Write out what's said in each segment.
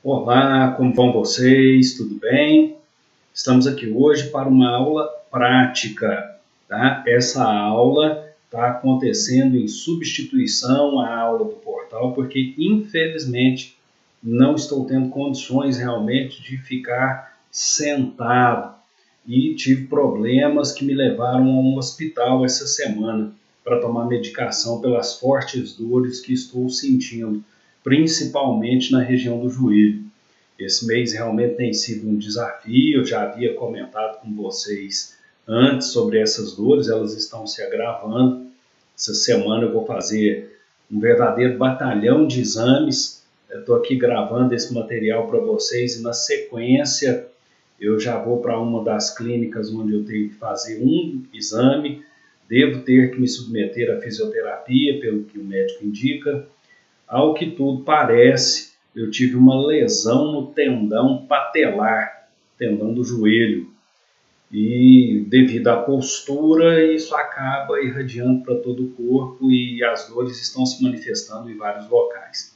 Olá, como vão vocês? Tudo bem? Estamos aqui hoje para uma aula prática, tá? Essa aula está acontecendo em substituição à aula do portal, porque infelizmente não estou tendo condições realmente de ficar sentado e tive problemas que me levaram a um hospital essa semana para tomar medicação pelas fortes dores que estou sentindo, principalmente na região do joelho. Esse mês realmente tem sido um desafio, eu já havia comentado com vocês antes sobre essas dores, elas estão se agravando. Essa semana eu vou fazer um verdadeiro batalhão de exames. Estou aqui gravando esse material para vocês e na sequência eu já vou para uma das clínicas onde eu tenho que fazer um exame. Devo ter que me submeter à fisioterapia, pelo que o médico indica. Ao que tudo parece, eu tive uma lesão no tendão patelar, tendão do joelho. E devido à postura, isso acaba irradiando para todo o corpo e as dores estão se manifestando em vários locais.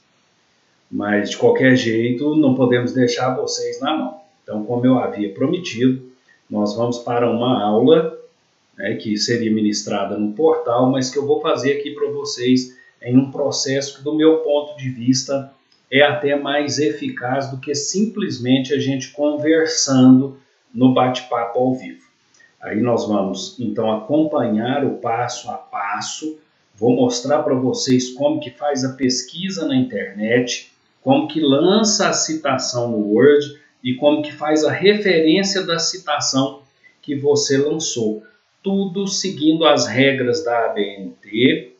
Mas, de qualquer jeito, não podemos deixar vocês na mão. Então, como eu havia prometido, nós vamos para uma aula, né, que seria ministrada no portal, mas que eu vou fazer aqui para vocês em um processo que, do meu ponto de vista, é até mais eficaz do que simplesmente a gente conversando no bate-papo ao vivo. Aí nós vamos, então, acompanhar o passo a passo, vou mostrar para vocês como que faz a pesquisa na internet, como que lança a citação no Word e como que faz a referência da citação que você lançou. Tudo seguindo as regras da ABNT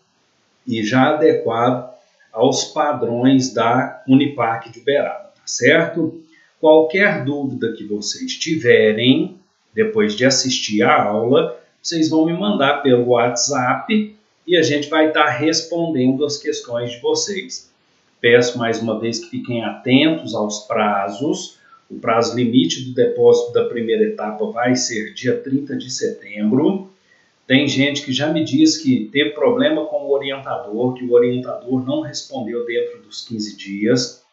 e já adequado aos padrões da Unipac de Uberaba, tá certo? Qualquer dúvida que vocês tiverem, depois de assistir a aula, vocês vão me mandar pelo WhatsApp e a gente vai estar respondendo as questões de vocês. Peço mais uma vez que fiquem atentos aos prazos. O prazo limite do depósito da primeira etapa vai ser dia 30 de setembro. Tem gente que já me diz que teve problema com o orientador, que o orientador não respondeu dentro dos 15 dias.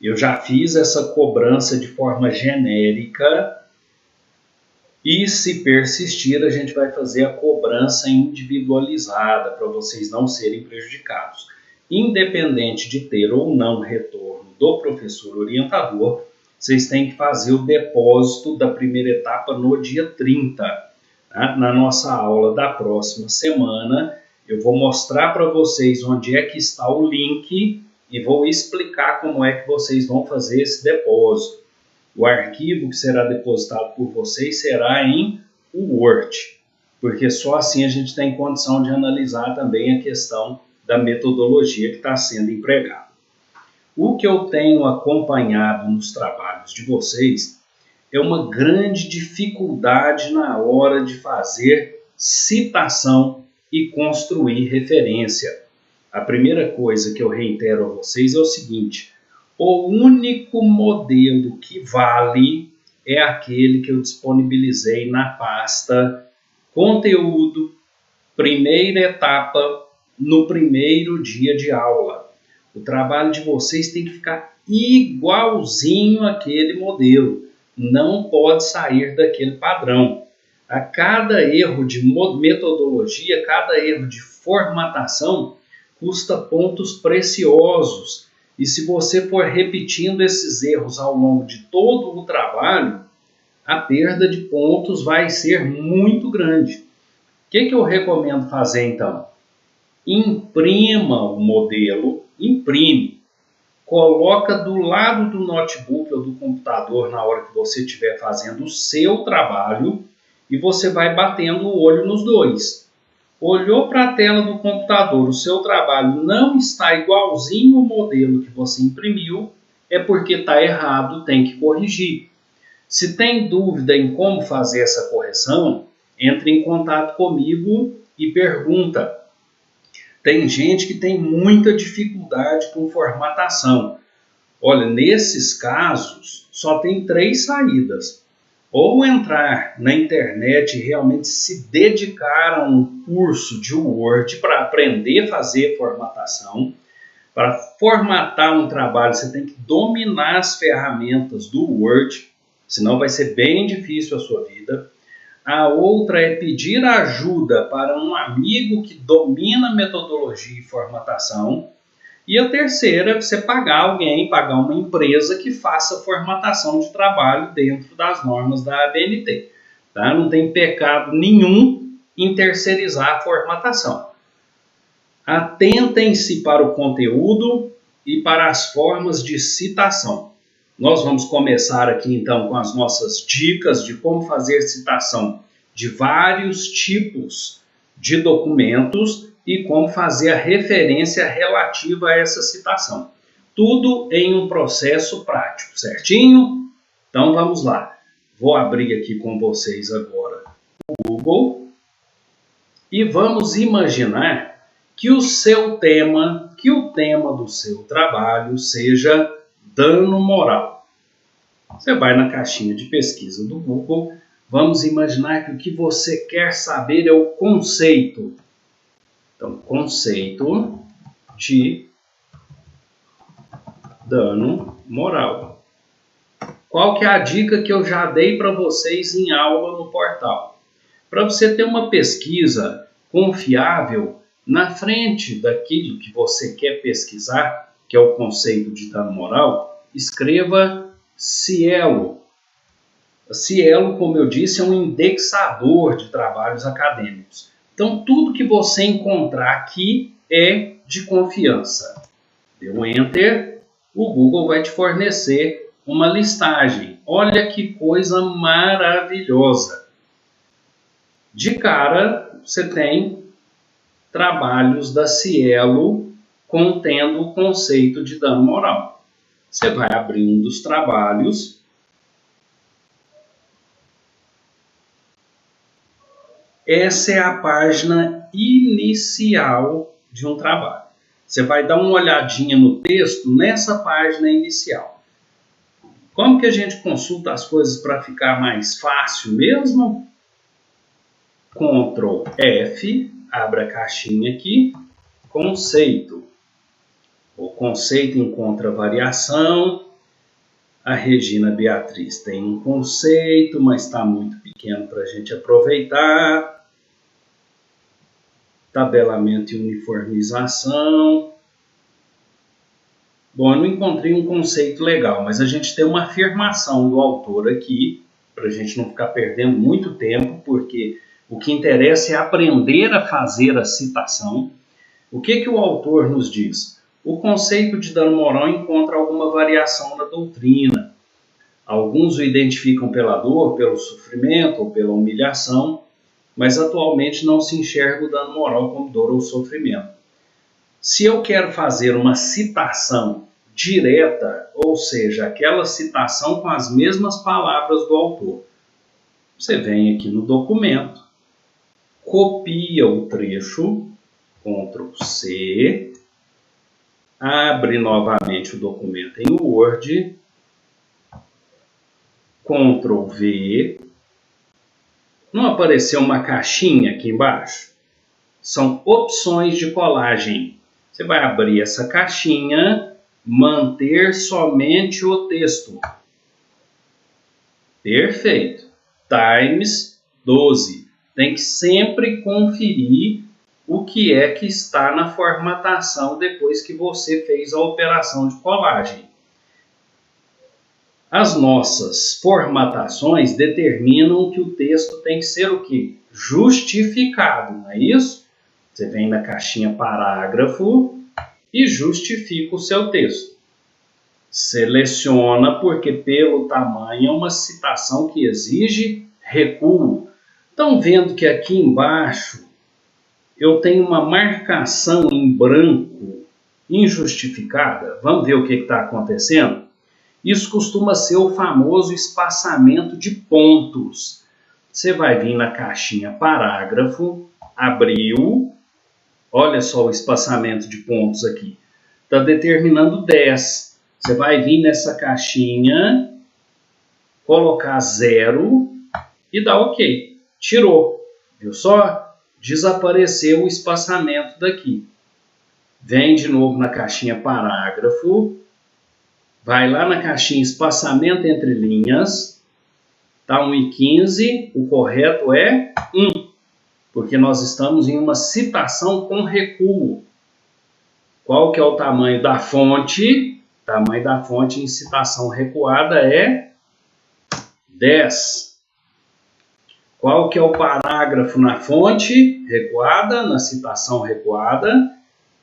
Eu já fiz essa cobrança de forma genérica e, se persistir, a gente vai fazer a cobrança individualizada para vocês não serem prejudicados. Independente de ter ou não retorno do professor orientador, vocês têm que fazer o depósito da primeira etapa no dia 30. Na nossa aula da próxima semana, eu vou mostrar para vocês onde é que está o link e vou explicar como é que vocês vão fazer esse depósito. O arquivo que será depositado por vocês será em Word, porque só assim a gente tem condição de analisar também a questão da metodologia que está sendo empregada. O que eu tenho acompanhado nos trabalhos de vocês é uma grande dificuldade na hora de fazer citação e construir referência. A primeira coisa que eu reitero a vocês é o seguinte: o único modelo que vale é aquele que eu disponibilizei na pasta Conteúdo, primeira etapa, no primeiro dia de aula. O trabalho de vocês tem que ficar igualzinho àquele modelo. Não pode sair daquele padrão. A cada erro de metodologia, cada erro de formatação, custa pontos preciosos. E se você for repetindo esses erros ao longo de todo o trabalho, a perda de pontos vai ser muito grande. O que eu recomendo fazer então? Imprima o modelo, imprime. Coloca do lado do notebook ou do computador na hora que você estiver fazendo o seu trabalho e você vai batendo o olho nos dois. Olhou para a tela do computador, o seu trabalho não está igualzinho ao modelo que você imprimiu, é porque está errado, tem que corrigir. Se tem dúvida em como fazer essa correção, entre em contato comigo e pergunta. Tem gente que tem muita dificuldade com formatação. Olha, nesses casos, só tem 3 saídas. Ou entrar na internet e realmente se dedicar a um curso de Word para aprender a fazer formatação, Para formatar um trabalho, você tem que dominar as ferramentas do Word, senão vai ser bem difícil a sua vida. A outra é pedir ajuda para um amigo que domina metodologia e formatação. E a terceira é você pagar alguém, pagar uma empresa que faça formatação de trabalho dentro das normas da ABNT. Tá? Não tem pecado nenhum em terceirizar a formatação. Atentem-se para o conteúdo e para as formas de citação. Nós vamos começar aqui então com as nossas dicas de como fazer citação de vários tipos de documentos e como fazer a referência relativa a essa citação. Tudo em um processo prático, certinho? Então vamos lá. Vou abrir aqui com vocês agora o Google e vamos imaginar que o tema do seu trabalho seja dano moral. Você vai na caixinha de pesquisa do Google, vamos imaginar que o que você quer saber é o conceito. Então, conceito de dano moral. Qual que é a dica que eu já dei para vocês em aula no portal? Para você ter uma pesquisa confiável na frente daquilo que você quer pesquisar, que é o conceito de dano moral, escreva Cielo. Cielo, como eu disse, é um indexador de trabalhos acadêmicos. Então, tudo que você encontrar aqui é de confiança. Deu Enter, o Google vai te fornecer uma listagem. Olha que coisa maravilhosa. De cara, você tem trabalhos da Cielo contendo o conceito de dano moral. Você vai abrir um dos trabalhos. Essa é a página inicial de um trabalho. Você vai dar uma olhadinha no texto nessa página inicial. Como que a gente consulta as coisas para ficar mais fácil mesmo? Ctrl F, abre a caixinha aqui, conceito. O conceito encontra variação. A Regina Beatriz tem um conceito, mas está muito pequeno para a gente aproveitar. Tabelamento e uniformização. Bom, eu não encontrei um conceito legal, mas a gente tem uma afirmação do autor aqui, para a gente não ficar perdendo muito tempo, porque o que interessa é aprender a fazer a citação. O que o autor nos diz? O conceito de dano moral encontra alguma variação na doutrina. Alguns o identificam pela dor, pelo sofrimento ou pela humilhação, mas atualmente não se enxerga o dano moral como dor ou sofrimento. Se eu quero fazer uma citação direta, ou seja, aquela citação com as mesmas palavras do autor, você vem aqui no documento, copia o trecho, Ctrl C, abre novamente o documento em Word, Ctrl V. Não apareceu uma caixinha aqui embaixo? São opções de colagem. Você vai abrir essa caixinha, manter somente o texto. Perfeito. Times 12. Tem que sempre conferir o que é que está na formatação depois que você fez a operação de colagem. As nossas formatações determinam que o texto tem que ser o quê? Justificado, não é isso? Você vem na caixinha parágrafo e justifica o seu texto. Seleciona, porque pelo tamanho é uma citação que exige recuo. Estão vendo que aqui embaixo eu tenho uma marcação em branco injustificada? Vamos ver o que está acontecendo? Isso costuma ser o famoso espaçamento de pontos. Você vai vir na caixinha parágrafo, abriu, olha só o espaçamento de pontos aqui. Está determinando 10. Você vai vir nessa caixinha, colocar 0 e dar OK. Tirou. Viu só? Desapareceu o espaçamento daqui. Vem de novo na caixinha parágrafo, vai lá na caixinha espaçamento entre linhas, tá 1,15, o correto é 1, porque nós estamos em uma citação com recuo. Qual que é o tamanho da fonte? O tamanho da fonte em citação recuada é 10. Qual que é o parágrafo na fonte recuada, na citação recuada?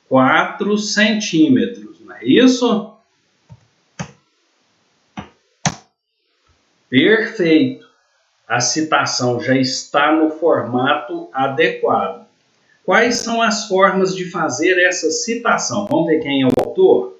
4 centímetros, não é isso? Perfeito. A citação já está no formato adequado. Quais são as formas de fazer essa citação? Vamos ver quem é o autor?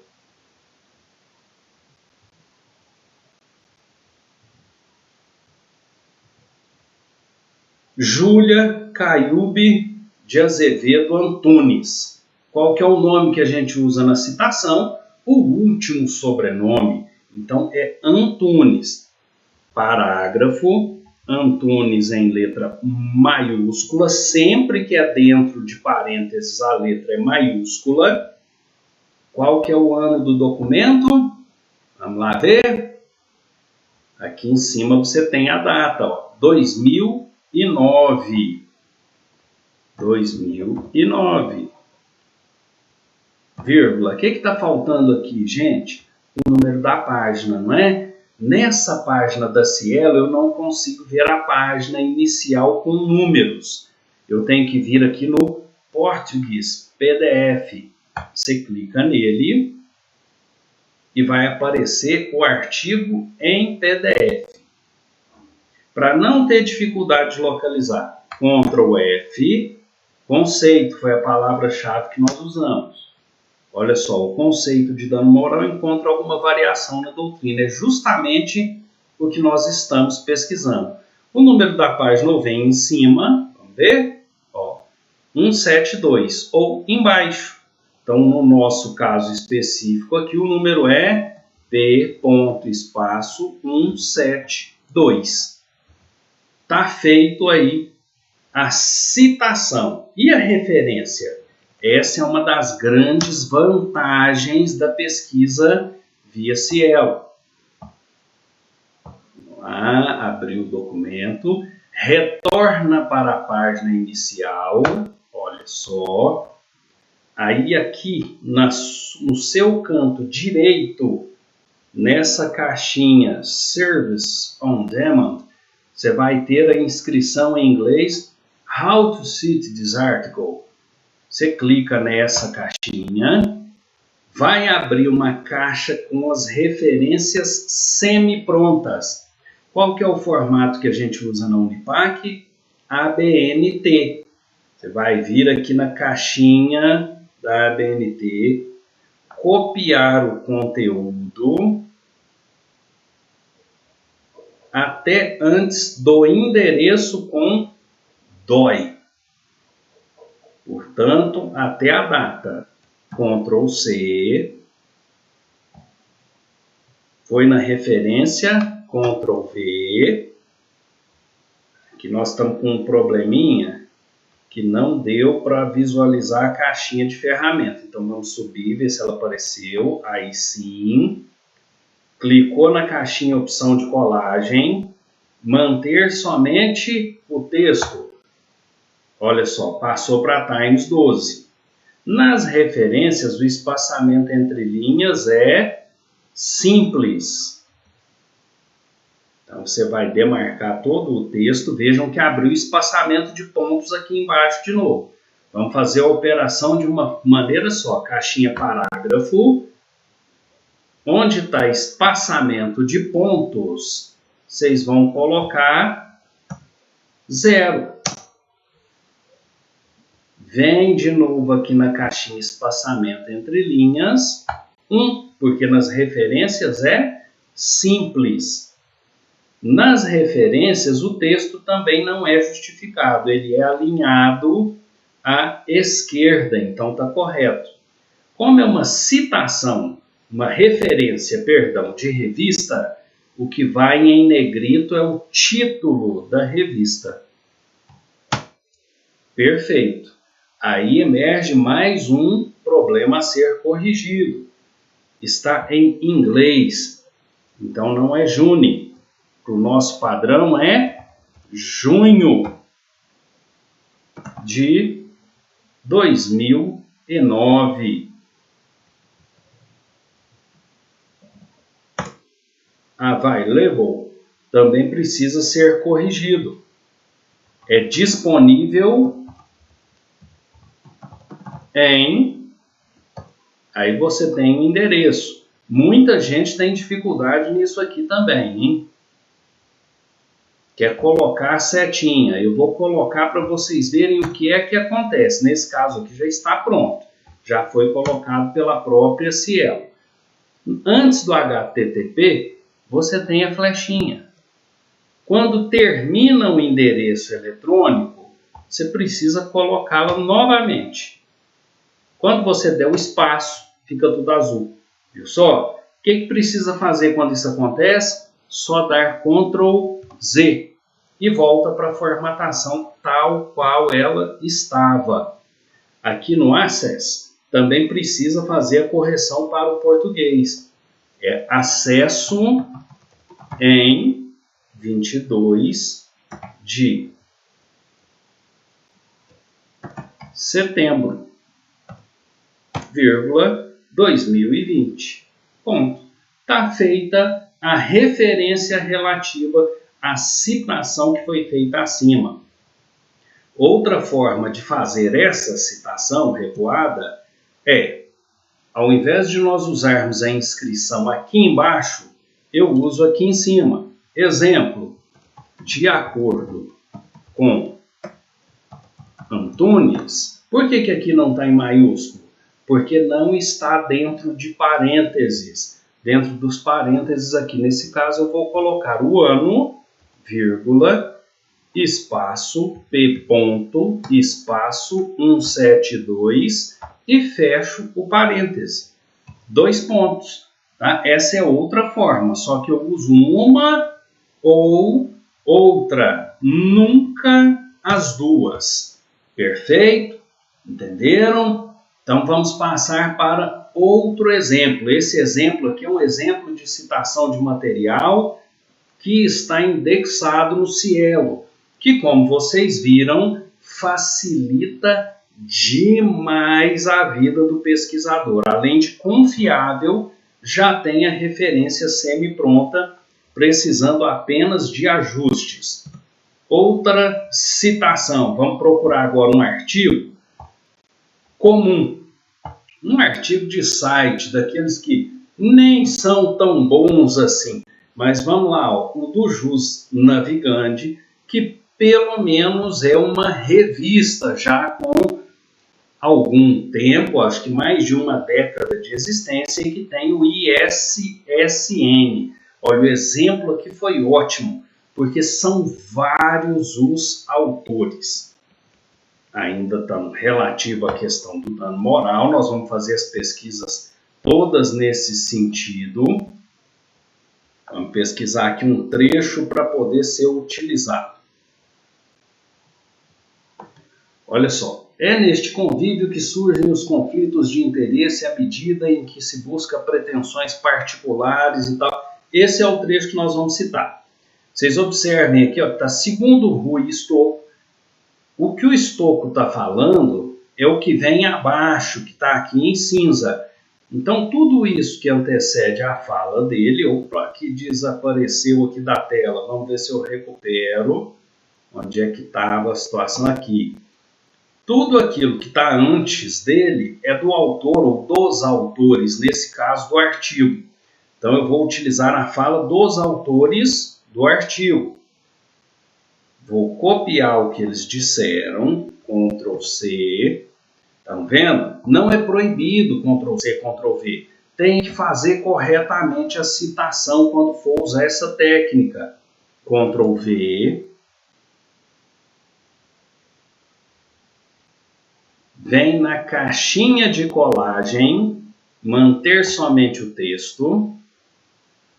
Júlia Caiube de Azevedo Antunes. Qual que é o nome que a gente usa na citação? O último sobrenome. Então, é Antunes. Parágrafo, Antunes em letra maiúscula. Sempre que é dentro de parênteses, a letra é maiúscula. Qual que é o ano do documento? Vamos lá ver? Aqui em cima você tem a data, ó, 2009. 2009. Vírgula. O que está faltando aqui, gente? O número da página, não é? Nessa página da Cielo, eu não consigo ver a página inicial com números. Eu tenho que vir aqui no Português, PDF. Você clica nele e vai aparecer o artigo em PDF. Para não ter dificuldade de localizar, Ctrl F, conceito foi a palavra-chave que nós usamos. Olha só, o conceito de dano moral encontra alguma variação na doutrina. É justamente o que nós estamos pesquisando. O número da página vem em cima, vamos ver? Ó, 172, ou embaixo. Então, no nosso caso específico aqui, o número é P.172. Está feito aí a citação. E a referência? Essa é uma das grandes vantagens da pesquisa via Cielo. Vamos lá, abrir o documento, retorna para a página inicial, olha só. Aí aqui no seu canto direito, nessa caixinha Service on Demand, você vai ter a inscrição em inglês How to cite this article. Você clica nessa caixinha, vai abrir uma caixa com as referências semi-prontas. Qual que é o formato que a gente usa na Unipac? ABNT. Você vai vir aqui na caixinha da ABNT, copiar o conteúdo até antes do endereço com DOI. Portanto, até a data. Ctrl C. Foi na referência. Ctrl V. Aqui nós estamos com um probleminha que não deu para visualizar a caixinha de ferramenta. Então, vamos subir, ver se ela apareceu. Aí sim. Clicou na caixinha opção de colagem. Manter somente o texto. Olha só, passou para Times 12. Nas referências, o espaçamento entre linhas é simples. Então, você vai demarcar todo o texto. Vejam que abriu espaçamento de pontos aqui embaixo de novo. Vamos fazer a operação de uma maneira só. Caixinha parágrafo. Onde está espaçamento de pontos, vocês vão colocar 0. Vem de novo aqui na caixinha espaçamento entre linhas, 1, porque nas referências é simples. Nas referências, o texto também não é justificado, ele é alinhado à esquerda, então está correto. Como é uma citação, uma referência, perdão, de revista, o que vai em negrito é o título da revista. Perfeito. Aí emerge mais um problema a ser corrigido. Está em inglês, então não é June. O nosso padrão é junho de 2009. Available também precisa ser corrigido. É disponível em... Aí você tem o endereço. Muita gente tem dificuldade nisso aqui também, hein? Quer colocar a setinha. Eu vou colocar para vocês verem o que é que acontece. Nesse caso aqui já está pronto. Já foi colocado pela própria Cielo. Antes do HTTP, você tem a flechinha. Quando termina o endereço eletrônico, você precisa colocá-la novamente. Quando você der o espaço, fica tudo azul. Viu só? O que precisa fazer quando isso acontece? Só dar Ctrl Z e volta para a formatação tal qual ela estava. Aqui no Access, também precisa fazer a correção para o português. É acesso em 22 de setembro, 2020. Ponto. Está feita a referência relativa à citação que foi feita acima. Outra forma de fazer essa citação recuada é, ao invés de nós usarmos a inscrição aqui embaixo, eu uso aqui em cima. Exemplo, de acordo com Antunes. Por que aqui não está em maiúsculo? Porque não está dentro de parênteses. Dentro dos parênteses aqui, nesse caso, eu vou colocar o ano, vírgula, espaço, P ponto, espaço, 172 e fecho o parêntese. 2 pontos. Tá? Essa é outra forma, só que eu uso uma ou outra, nunca as duas. Perfeito? Entenderam? Então vamos passar para outro exemplo. Esse exemplo aqui é um exemplo de citação de material que está indexado no Cielo, que, como vocês viram, facilita demais a vida do pesquisador. Além de confiável, já tem a referência semi-pronta, precisando apenas de ajustes. Outra citação. Vamos procurar agora um artigo comum. Um artigo de site, daqueles que nem são tão bons assim. Mas vamos lá, ó, o do Jus Navigante, que pelo menos é uma revista já com algum tempo, acho que mais de uma década de existência, e que tem o ISSN. Olha, o exemplo aqui foi ótimo, porque são vários os autores. Ainda estamos relativo à questão do dano moral, nós vamos fazer as pesquisas todas nesse sentido. Vamos pesquisar aqui um trecho para poder ser utilizado. Olha só, é neste convívio que surgem os conflitos de interesse à medida em que se busca pretensões particulares e tal. Esse é o trecho que nós vamos citar. Vocês observem aqui, está segundo Rui Stocco. O que o Stocco está falando é o que vem abaixo, que está aqui em cinza. Então, tudo isso que antecede a fala dele, opa, que desapareceu aqui da tela, vamos ver se eu recupero, onde é que estava a situação aqui. Tudo aquilo que está antes dele é do autor ou dos autores, nesse caso do artigo. Então, eu vou utilizar a fala dos autores do artigo. Vou copiar o que eles disseram, Ctrl C. Estão vendo? Não é proibido Ctrl C, Ctrl V. Tem que fazer corretamente a citação quando for usar essa técnica. Ctrl V. Vem na caixinha de colagem, manter somente o texto.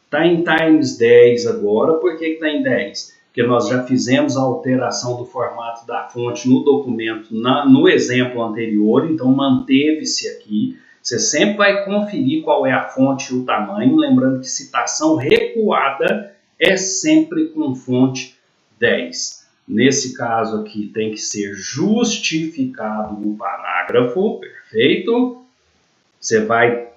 Está em Times 10 agora. Por que está em 10? porque nós já fizemos a alteração do formato da fonte no documento, no exemplo anterior, então manteve-se aqui. Você sempre vai conferir qual é a fonte e o tamanho, lembrando que citação recuada é sempre com fonte 10. Nesse caso aqui tem que ser justificado o parágrafo, perfeito? Você vai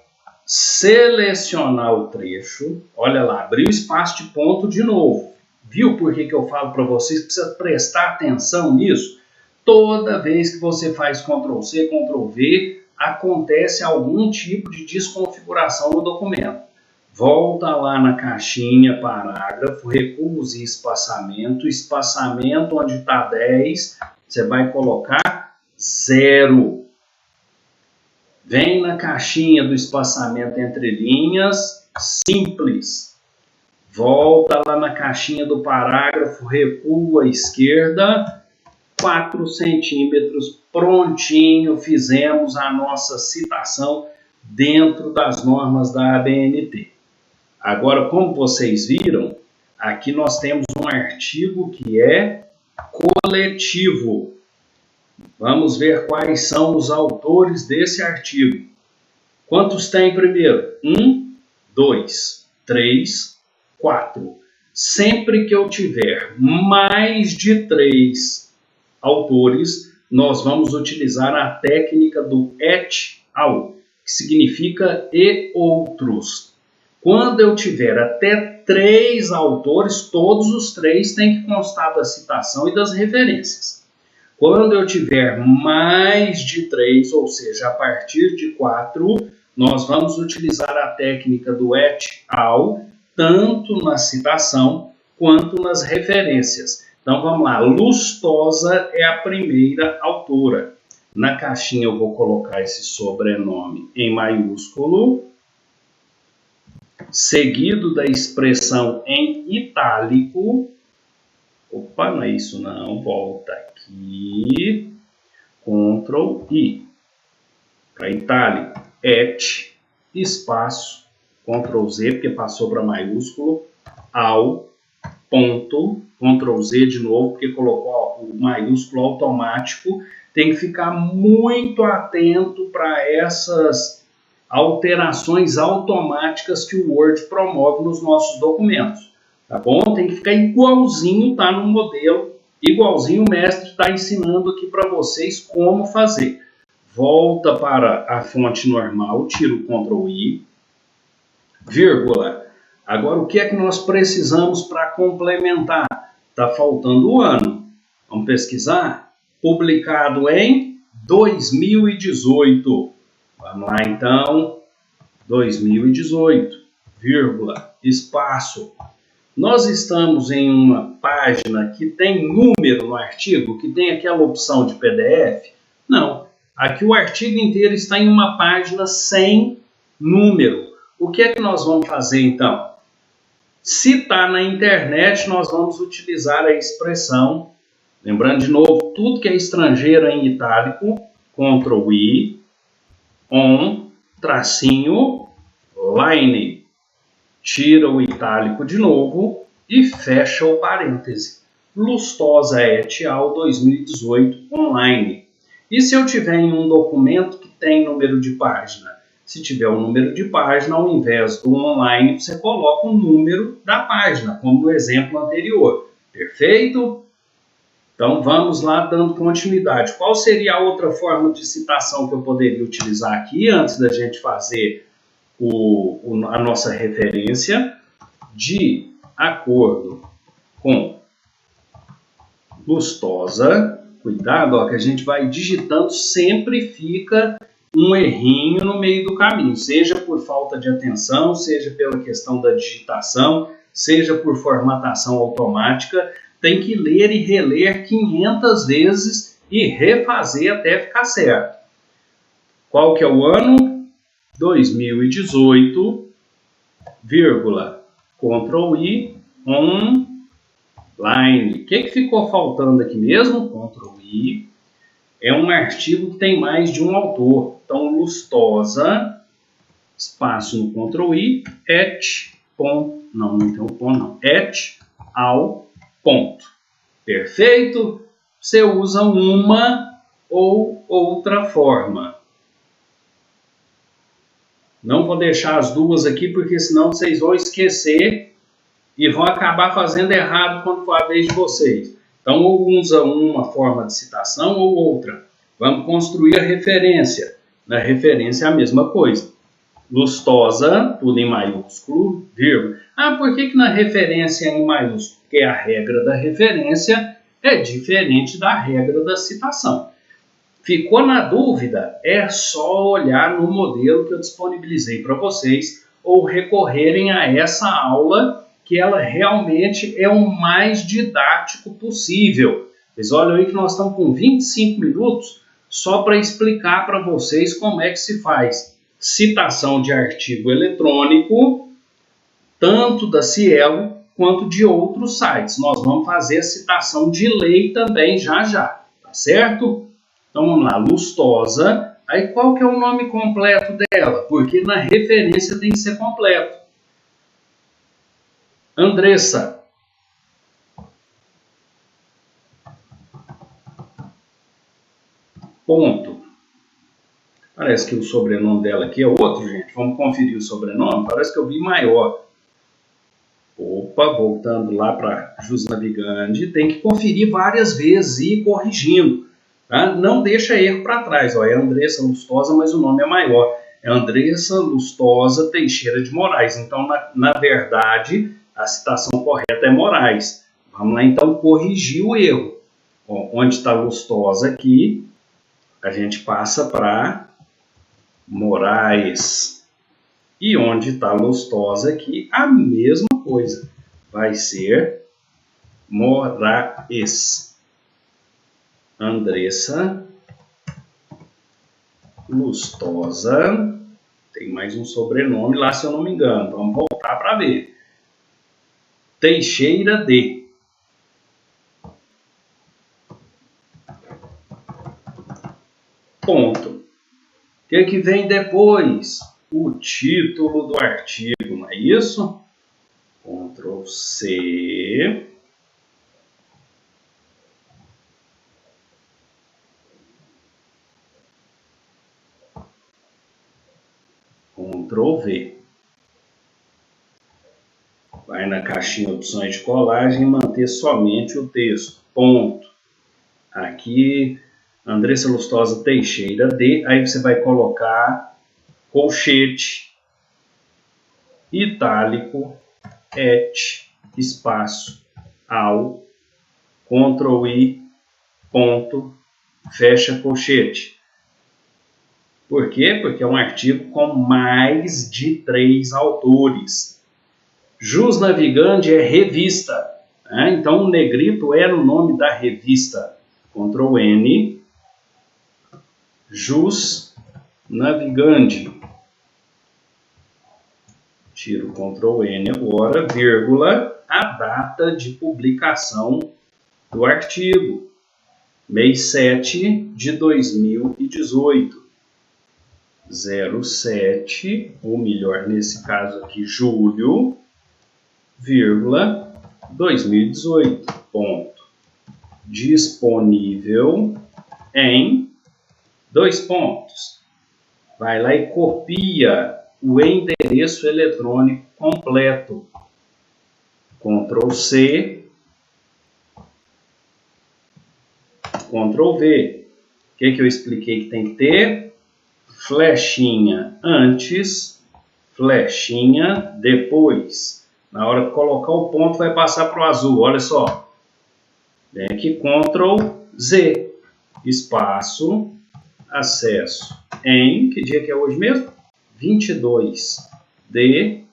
selecionar o trecho, olha lá, abriu espaço de ponto de novo. Viu por que eu falo para vocês que precisa prestar atenção nisso? Toda vez que você faz Ctrl+C, Ctrl+V, acontece algum tipo de desconfiguração no documento. Volta lá na caixinha, parágrafo, recuse espaçamento, espaçamento onde está 10, você vai colocar 0. Vem na caixinha do espaçamento entre linhas, simples. Volta lá na caixinha do parágrafo, recua à esquerda, 4 centímetros, prontinho, fizemos a nossa citação dentro das normas da ABNT. Agora, como vocês viram, aqui nós temos um artigo que é coletivo. Vamos ver quais são os autores desse artigo. Quantos tem primeiro? 1, 2, 3, 4. Sempre que eu tiver mais de 3 autores, nós vamos utilizar a técnica do et al, que significa e outros. Quando eu tiver até 3 autores, todos os 3 têm que constar da citação e das referências. Quando eu tiver mais de 3, ou seja, a partir de 4, nós vamos utilizar a técnica do et al, tanto na citação quanto nas referências. Então vamos lá, Lustosa é a primeira autora. Na caixinha eu vou colocar esse sobrenome em maiúsculo, seguido da expressão em itálico. Opa, não é isso não, volta aqui, Ctrl+I, para itálico, et, espaço, Ctrl+Z, porque passou para maiúsculo, al, ponto, Ctrl+Z de novo, porque colocou o maiúsculo automático. Tem que ficar muito atento para essas alterações automáticas que o Word promove nos nossos documentos. Tá bom? Tem que ficar igualzinho, tá no modelo, igualzinho o mestre está ensinando aqui para vocês como fazer. Volta para a fonte normal, tira o Ctrl+I, vírgula. Agora, o que é que nós precisamos para complementar? Está faltando o ano. Vamos pesquisar? Publicado em 2018. Vamos lá, então. 2018, vírgula, espaço. Nós estamos em uma página que tem número no artigo, que tem aquela opção de PDF? Não. Aqui o artigo inteiro está em uma página sem número. O que é que nós vamos fazer, então? Se está na internet, nós vamos utilizar a expressão, lembrando de novo, tudo que é estrangeiro em itálico, Ctrl+I, on, tracinho, line. Tira o itálico de novo e fecha o parêntese. Lustosa et al. 2018 online. E se eu tiver em um documento que tem número de página? Se tiver um número de página, ao invés do online, você coloca o número da página, como no exemplo anterior. Perfeito? Então vamos lá dando continuidade. Qual seria a outra forma de citação que eu poderia utilizar aqui antes da gente fazer a nossa referência? De acordo com Lustosa, cuidado, ó, que a gente vai digitando, sempre fica um errinho no meio do caminho, seja por falta de atenção, seja pela questão da digitação, seja por formatação automática, tem que ler e reler 500 vezes e refazer até ficar certo. Qual que é o ano? 2018, vírgula, Ctrl+I, online. O que ficou faltando aqui mesmo? Ctrl+I. É um artigo que tem mais de um autor. Então, Lustosa, espaço no Ctrl+I, et, não tem o ponto não, et al. ponto. Perfeito? Você usa uma ou outra forma. Não vou deixar as duas aqui, porque senão vocês vão esquecer e vão acabar fazendo errado quando for a vez de vocês. Então, ou usa uma forma de citação ou outra. Vamos construir a referência. Na referência é a mesma coisa. Lustosa, tudo em maiúsculo, vírgula. Ah, por que na referência é em maiúsculo? Porque a regra da referência é diferente da regra da citação. Ficou na dúvida? É só olhar no modelo que eu disponibilizei para vocês ou recorrerem a essa aula, que ela realmente é o mais didático possível. Vocês olham aí que nós estamos com 25 minutos só para explicar para vocês como é que se faz citação de artigo eletrônico, tanto da Cielo quanto de outros sites. Nós vamos fazer a citação de lei também já, tá certo? Então vamos lá, Lustosa. Aí qual que é o nome completo dela? Porque na referência tem que ser completo. Andressa. Ponto. Parece que o sobrenome dela aqui é outro, gente. Vamos conferir o sobrenome. Parece que eu vi maior. Opa, voltando lá para Jus Navigante. Tem que conferir várias vezes e ir corrigindo. Tá? Não deixa erro para trás. Ó, é Andressa Lustosa, mas o nome é maior. É Andressa Lustosa Teixeira de Moraes. Então, na verdade, a citação correta é Moraes. Vamos lá, então, corrigir o erro. Ó, onde está Lustosa aqui, a gente passa para Moraes. E onde está Lustosa aqui, a mesma coisa. Vai ser Moraes. Andressa Lustosa. Tem mais um sobrenome lá, se eu não me engano. Vamos voltar para ver. Teixeira de. Ponto. O que vem depois? O título do artigo, não é isso? Ctrl C. Ctrl V. Vai na caixinha opções de colagem e manter somente o texto. Ponto. Aqui, Andressa Lustosa Teixeira de. Aí você vai colocar colchete, itálico, et, espaço, ao, Ctrl I, ponto, fecha colchete. Por quê? Porque é um artigo com mais de 3 autores. Jus Navigante é revista. Né? Então, o negrito era o nome da revista. Ctrl N. Jus Navigante. Tiro o Ctrl N agora, vírgula, a data de publicação do artigo. Mês 7 de 2018. 07, ou melhor, nesse caso aqui, julho, vírgula, 2018, ponto. Disponível em 2 pontos. Vai lá e copia o endereço eletrônico completo. Ctrl C, Ctrl V. O que eu expliquei que tem que ter? Flechinha antes, flechinha depois. Na hora de colocar o ponto, vai passar para o azul. Olha só. Vem aqui, Ctrl Z. Espaço, acesso em, que dia que é hoje mesmo? 22 de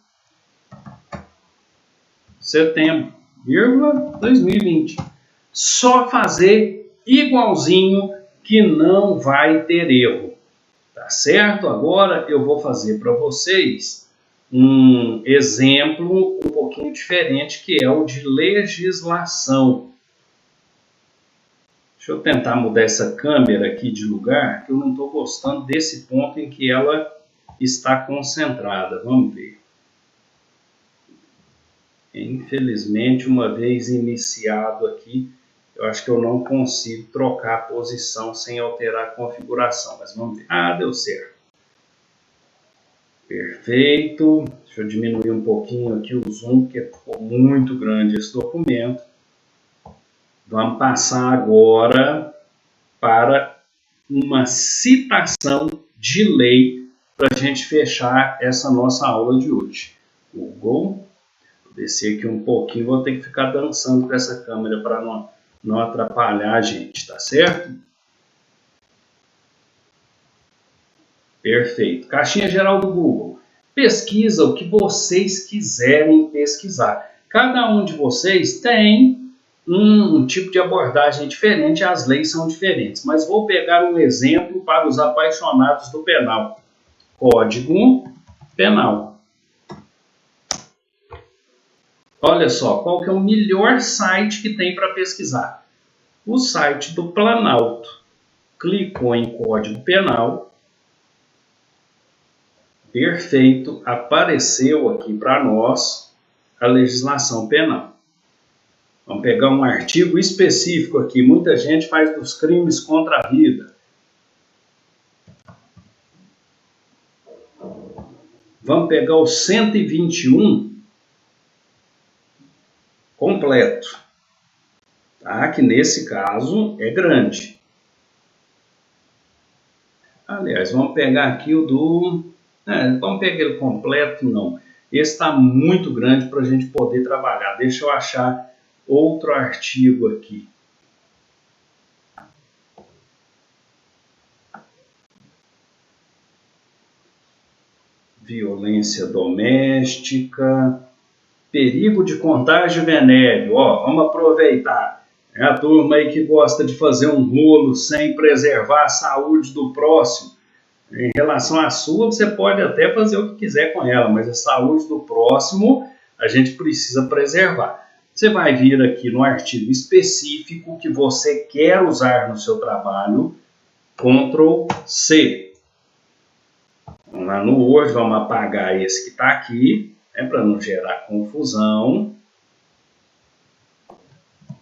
setembro, vírgula, 2020. Só fazer igualzinho que não vai ter erro. Tá certo? Agora eu vou fazer para vocês um exemplo um pouquinho diferente, que é o de legislação. Deixa eu tentar mudar essa câmera aqui de lugar, que eu não estou gostando desse ponto em que ela está concentrada. Vamos ver. Infelizmente, uma vez iniciado aqui, eu acho que eu não consigo trocar a posição sem alterar a configuração. Mas vamos ver. Ah, deu certo. Perfeito. Deixa eu diminuir um pouquinho aqui o zoom, porque ficou muito grande esse documento. Vamos passar agora para uma citação de lei para a gente fechar essa nossa aula de hoje. Google. Vou descer aqui um pouquinho, vou ter que ficar dançando com essa câmera para não atrapalhar a gente, tá certo? Perfeito. Caixinha geral do Google. Pesquisa o que vocês quiserem pesquisar. Cada um de vocês tem um tipo de abordagem diferente, as leis são diferentes. Mas vou pegar um exemplo para os apaixonados do penal. Código Penal. Olha só, qual que é o melhor site que tem para pesquisar? O site do Planalto. Clicou em Código Penal. Perfeito, apareceu aqui para nós a legislação penal. Vamos pegar um artigo específico aqui. Muita gente faz dos crimes contra a vida. Vamos pegar o 121 completo. Tá? Que nesse caso é grande. Aliás, vamos pegar aqui o do... vamos pegar ele completo, não. Esse está muito grande para a gente poder trabalhar. Deixa eu achar outro artigo aqui. Violência doméstica, perigo de contágio venéreo. Ó, vamos aproveitar. É a turma aí que gosta de fazer um rolo sem preservar a saúde do próximo. Em relação à sua, você pode até fazer o que quiser com ela, mas a saúde do próximo a gente precisa preservar. Você vai vir aqui no artigo específico que você quer usar no seu trabalho, Ctrl C. Vamos lá no Word, vamos apagar esse que está aqui, para não gerar confusão.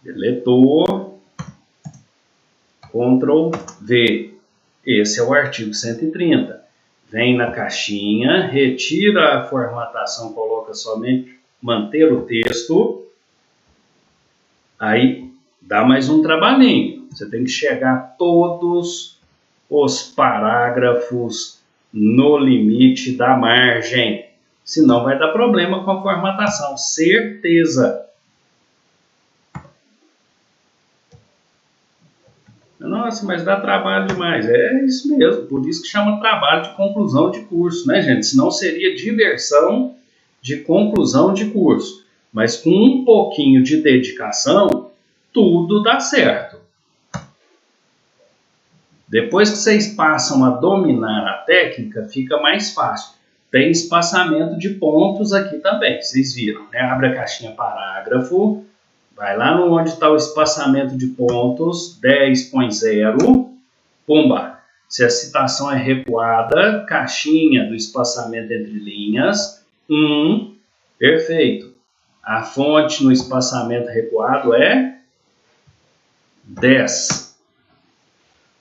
Deletou. Ctrl V. Esse é o artigo 130. Vem na caixinha, retira a formatação, coloca somente manter o texto. Aí dá mais um trabalhinho. Você tem que chegar a todos os parágrafos no limite da margem. Senão vai dar problema com a formatação. Certeza. Nossa, mas dá trabalho demais. É isso mesmo, por isso que chama trabalho de conclusão de curso, né, gente? Senão seria diversão de conclusão de curso. Mas com um pouquinho de dedicação, tudo dá certo. Depois que vocês passam a dominar a técnica, fica mais fácil. Tem espaçamento de pontos aqui também, vocês viram, né? Abre a caixinha parágrafo. Vai lá no onde está o espaçamento de pontos, 10 põe 0, pumba. Se a citação é recuada, caixinha do espaçamento entre linhas, 1, perfeito. A fonte no espaçamento recuado é 10.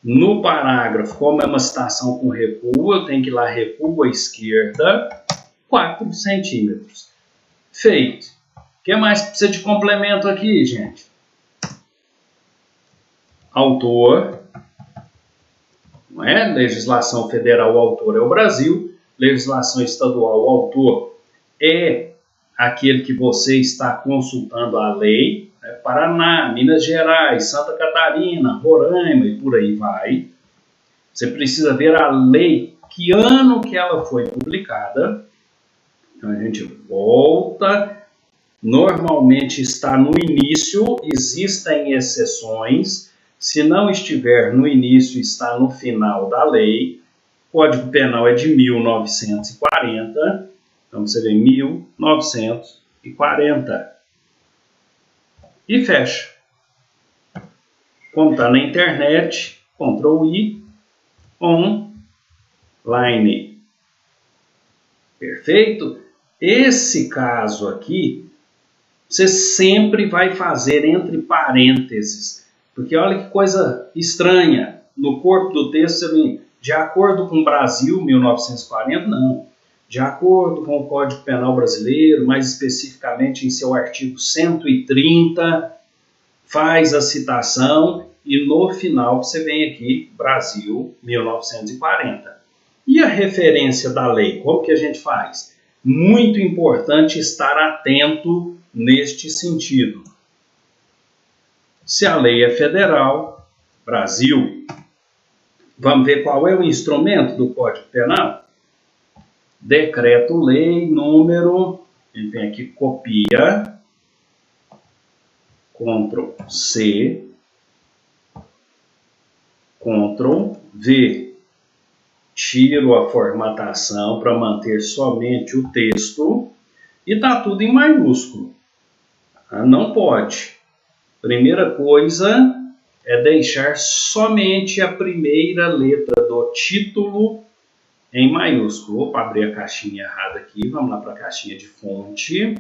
No parágrafo, como é uma citação com recuo, eu tenho que ir lá, recuo à esquerda, 4 centímetros. Feito. O que mais precisa de complemento aqui, gente? Autor, não é? Legislação federal, o autor é o Brasil. Legislação estadual, o autor é aquele que você está consultando a lei. Né? Paraná, Minas Gerais, Santa Catarina, Roraima e por aí vai. Você precisa ver a lei, que ano que ela foi publicada. Então a gente volta... Normalmente está no início, existem exceções. Se não estiver no início, está no final da lei. O Código Penal é de 1940. Então você vê 1940. E fecha. Como está na internet, Ctrl I, online. Perfeito? Esse caso aqui você sempre vai fazer entre parênteses. Porque olha que coisa estranha. No corpo do texto, você vê, de acordo com o Brasil, 1940, não. De acordo com o Código Penal Brasileiro, mais especificamente em seu artigo 130, faz a citação e no final você vem aqui, Brasil, 1940. E a referência da lei, como que a gente faz? Muito importante estar atento neste sentido. Se a lei é federal, Brasil, vamos ver qual é o instrumento do Código Penal? Decreto-lei número, ele vem aqui, copia, Ctrl+C, Ctrl+V. Tiro a formatação para manter somente o texto e está tudo em maiúsculo. Não pode. Primeira coisa é deixar somente a primeira letra do título em maiúsculo. Opa, abri a caixinha errada aqui. Vamos lá para a caixinha de fonte.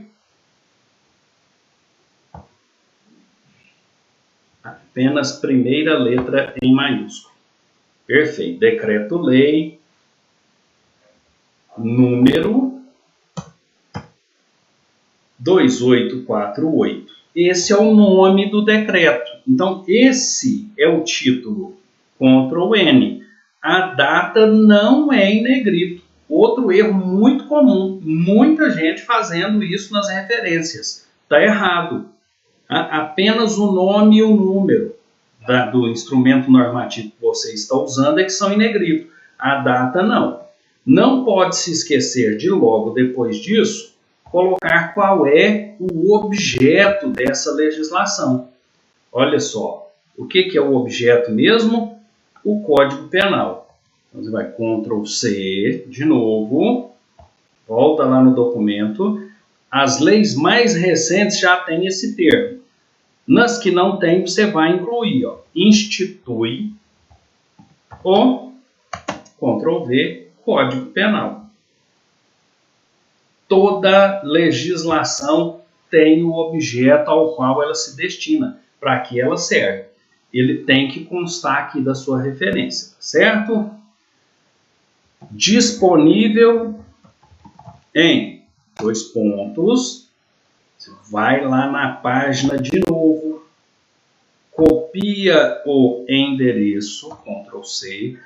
Apenas primeira letra em maiúsculo. Perfeito. Decreto-lei número 2848. Esse é o nome do decreto. Então, esse é o título. Ctrl+N. A data não é em negrito. Outro erro muito comum. Muita gente fazendo isso nas referências. Está errado. Apenas o nome e o número do instrumento normativo que você está usando é que são em negrito. A data não. Não pode se esquecer de logo depois disso colocar qual é o objeto dessa legislação. Olha só, o que é o objeto mesmo? O Código Penal. Então você vai Ctrl+C de novo, volta lá no documento. As leis mais recentes já têm esse termo. Nas que não tem, você vai incluir, ó, institui o Ctrl+V, Código Penal. Toda legislação tem o objeto ao qual ela se destina, para que ela serve. Ele tem que constar aqui da sua referência, tá certo? Disponível em dois pontos. Você vai lá na página de novo, copia o endereço, Ctrl+C.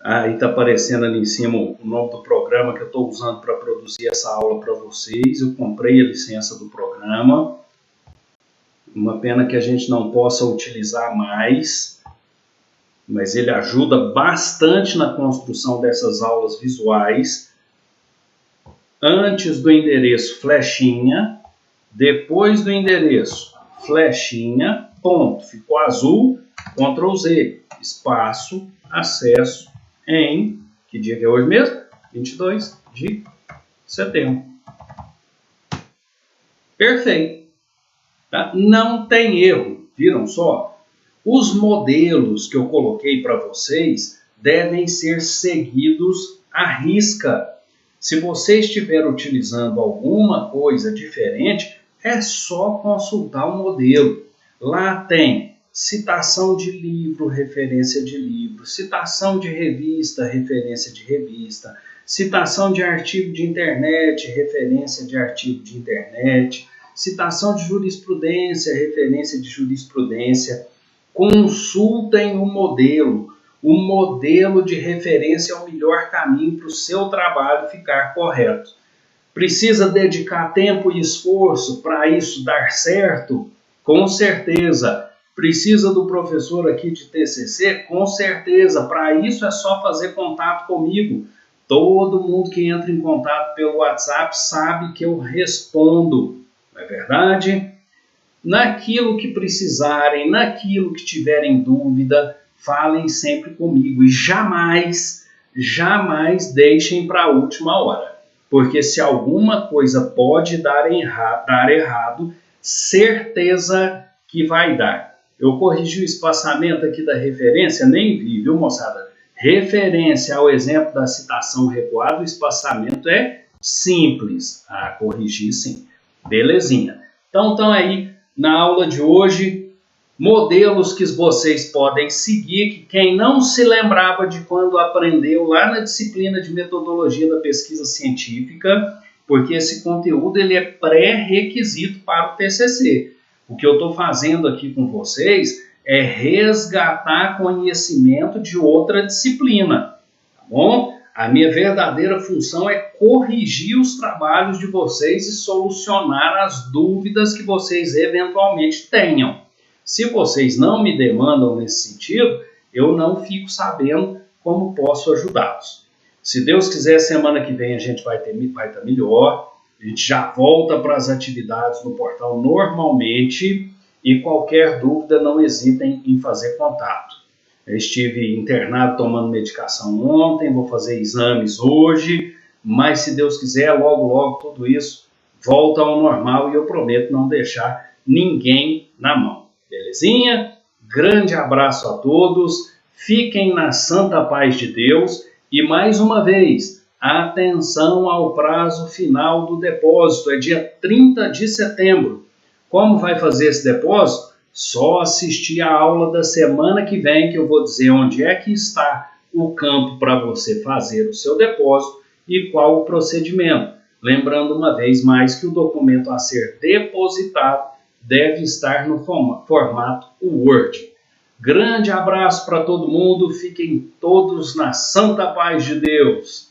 Aí está aparecendo ali em cima o nome do programa que eu estou usando para produzir essa aula para vocês. Eu comprei a licença do programa. Uma pena que a gente não possa utilizar mais, mas ele ajuda bastante na construção dessas aulas visuais. Antes do endereço, flechinha. Depois do endereço, flechinha, ponto. Ficou azul, Ctrl+Z, espaço, acesso. Em, que dia que é hoje mesmo? 22 de setembro. Perfeito. Tá? Não tem erro, viram só? Os modelos que eu coloquei para vocês devem ser seguidos à risca. Se você estiver utilizando alguma coisa diferente, é só consultar o modelo. Lá tem citação de livro, referência de livro, citação de revista, referência de revista, citação de artigo de internet, referência de artigo de internet, citação de jurisprudência, referência de jurisprudência. Consultem o modelo. O modelo de referência é o melhor caminho para o seu trabalho ficar correto. Precisa dedicar tempo e esforço para isso dar certo? Com certeza. Precisa do professor aqui de TCC? Com certeza. Para isso é só fazer contato comigo. Todo mundo que entra em contato pelo WhatsApp sabe que eu respondo. Não é verdade? Naquilo que precisarem, naquilo que tiverem dúvida, falem sempre comigo. E jamais deixem para a última hora. Porque se alguma coisa pode dar errado, certeza que vai dar. Eu corrigi o espaçamento aqui da referência, nem vi, viu, moçada? Referência ao exemplo da citação recuada, o espaçamento é simples. Corrigir sim. Belezinha. Então, estão aí na aula de hoje modelos que vocês podem seguir, que quem não se lembrava de quando aprendeu lá na disciplina de metodologia da pesquisa científica, porque esse conteúdo ele é pré-requisito para o TCC. O que eu estou fazendo aqui com vocês é resgatar conhecimento de outra disciplina, tá bom? A minha verdadeira função é corrigir os trabalhos de vocês e solucionar as dúvidas que vocês eventualmente tenham. Se vocês não me demandam nesse sentido, eu não fico sabendo como posso ajudá-los. Se Deus quiser, semana que vem a gente vai estar melhor. A gente já volta para as atividades no portal normalmente e qualquer dúvida não hesitem em fazer contato. Eu estive internado tomando medicação ontem, vou fazer exames hoje, mas se Deus quiser, logo tudo isso volta ao normal e eu prometo não deixar ninguém na mão. Belezinha? Grande abraço a todos, fiquem na santa paz de Deus e mais uma vez, atenção ao prazo final do depósito, é dia 30 de setembro. Como vai fazer esse depósito? Só assistir a aula da semana que vem que eu vou dizer onde é que está o campo para você fazer o seu depósito e qual o procedimento. Lembrando uma vez mais que o documento a ser depositado deve estar no formato Word. Grande abraço para todo mundo, fiquem todos na santa paz de Deus.